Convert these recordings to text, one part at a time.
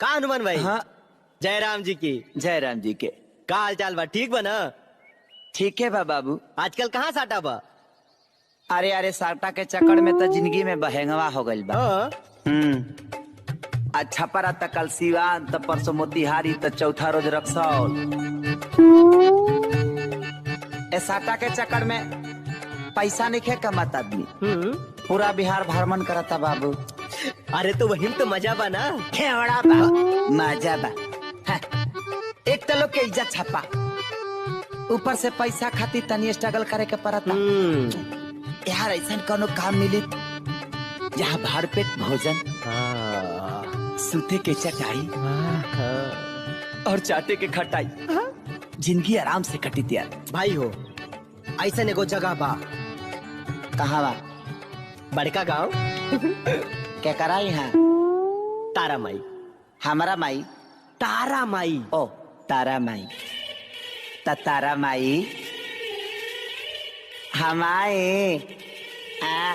का हनुमान भाई? हाँ। जय राम जी की। जय राम जी के। का हाल चाल बा? ठीक बा ना? ठीक है बा बाबू। आजकल कहाँ साटा बा? अरे अरे साटा के चक्कर में तो जिंदगी में बहेंगवा हो गइल बा। हाँ। आज छपरा त कल सिवान त परसों मोतिहारी त चौथा रोज रक्सौल। ए साटा के चक्कर में पैसा नहीं खे कमाता आदमी, पूरा बिहार भ्रमण करता बाबू। अरे तो वही तो मजा बा ना। खेवड़ा बा मजा बा। हाँ। एक तो लोग के इज्जत छपा, ऊपर से पैसा खातिर तनी स्ट्रगल करे के पड़ता। यार ऐसा कोनो काम मिली जहाँ भरपेट भोजन, सूते के चटाई और चाटे के खटाई, जिंदगी आराम से कटी यार। भाई हो ऐसा एगो जगह बा। कहाँ बा? बड़का गांव क्या कराई है? तारा माई। हमारा माई? तारा माई। ओ तारा माई। तारा माई हमारे आ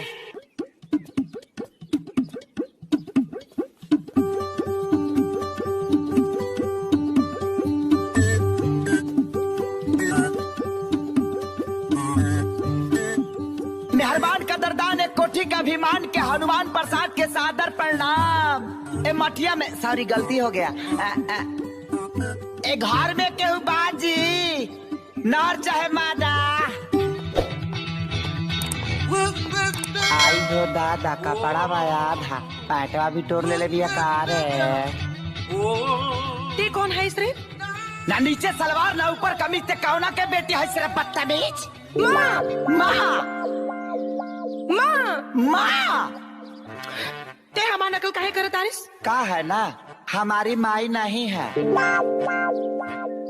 मेहरबान कदरदान एक कोठी का अभिमान के हनुमान प्रसाद के सादर प्रणाम। ए मठिया में सॉरी गलती हो गया। ए घर में केहू बाजी नर चाहे मादा। आई हो दादा कपड़ा बाया था, पैटवा भी तोड़ ले भी कार है। ते कौन है इस रे? ना नीचे सलवार ना ऊपर कमीज, ते कौना के बेटी है सिर्फ बदतमीज। माँ माँ माँ माँ ते हमार नकल काहे करत आरिस? का है ना हमारी माई नहीं है,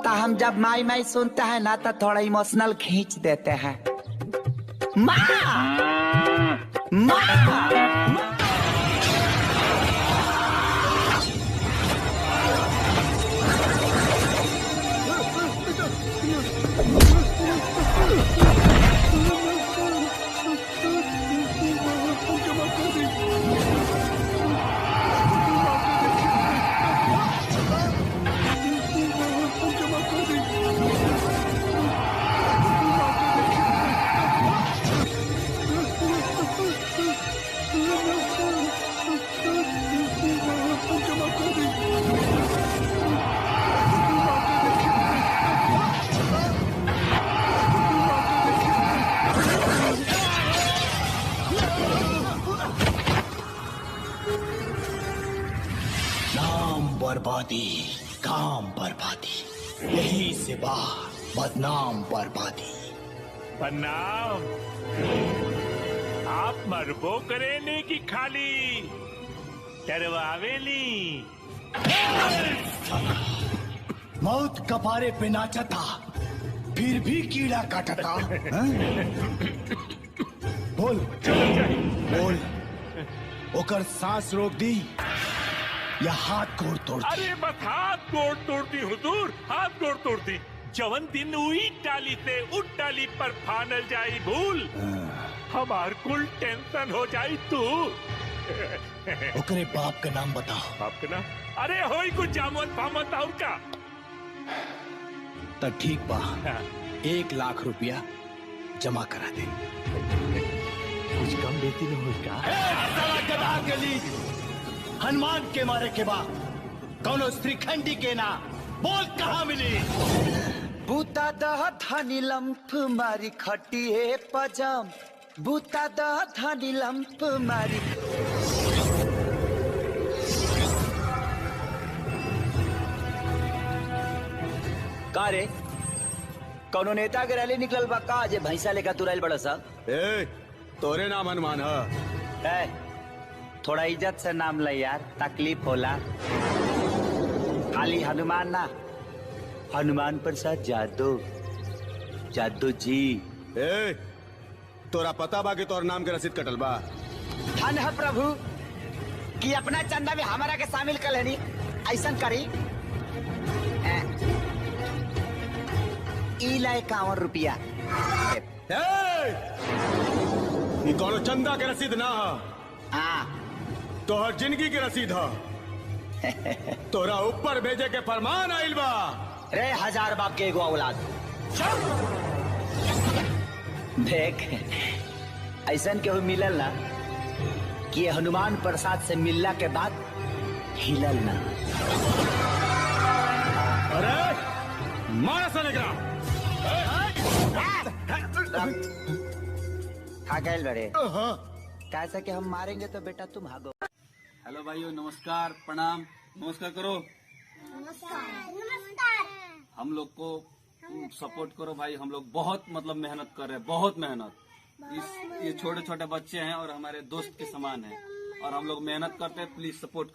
तो हम जब माई माई सुनते हैं ना तो थोड़ा इमोशनल खींच देते हैं। माँ माँ बर्बादी काम बर्बादी, यही से बाहर बदनाम बर्बादी। बदनाम आप मरबो करेने की खाली डरवावेली। मौत कपारे पे नाचा था फिर भी कीड़ा काटा था। बोल बोल, ओकर सांस रोक दी या हाथ गोड़ तोड़ दी? अरे बस हाथ गोड़ तोड़ती हुजूर, हाथ गोड़ तोड़ती। जवन दिन उई टाली से उठ टाली पर फानल जाई भूल, हमार कुल टेंशन हो जाई तू। ओकरे बाप का नाम बताओ। बाप का नाम? अरे होई कुछ जामत फामत और का? तो ठीक बा, हाँ। 1 लाख रुपया जमा करा दे। कुछ कम देती न होई का? गदा के ली हनुमान के मारे के बाद कौनो श्रीखंडी के ना बोल कहाँ मिली? बूता दह धनी लंफ मारी खटिए पजम, बूता दह धनी लंफ मारी। का रे कौनो नेता के रैली निकलल बा का जे भैंसा लेकर तुरैल बड़ा सा? ए, तोरे नाम हनुमान है? थोड़ा इज्जत से नाम ले यार, तकलीफ होला। खाली हनुमान ना, हनुमान प्रसाद जादव, जादव जी। ए, तोरा पता बा कि तोर नाम के रसीद कटल बा? धन है प्रभु कि अपना चंदा में हमारा के शामिल कर लेनी। ऐसा करी इला 51 रुपया। ये कौनो चंदा के रसीद ना है, हाँ तोहर जिंदगी के रसीद है। तोरा ऊपर भेजे के फरमान आइल बा। रे हजार बाप के एगो औलाद। देख ऐसन केहू मिलल ना कि ये हनुमान प्रसाद से मिलला के बाद हिलल ना। अरे मारा सा निकला। खा गए बड़े कैसा कि हम मारेंगे तो बेटा तुम भागो। हेलो भाइयों, नमस्कार, प्रणाम, नमस्कार करो। हम लोग को सपोर्ट करो भाई, हम लोग बहुत मतलब मेहनत कर रहे हैं, बहुत मेहनत। ये छोटे छोटे बच्चे हैं और हमारे दोस्त के समान हैं और हम लोग मेहनत करते हैं। Please support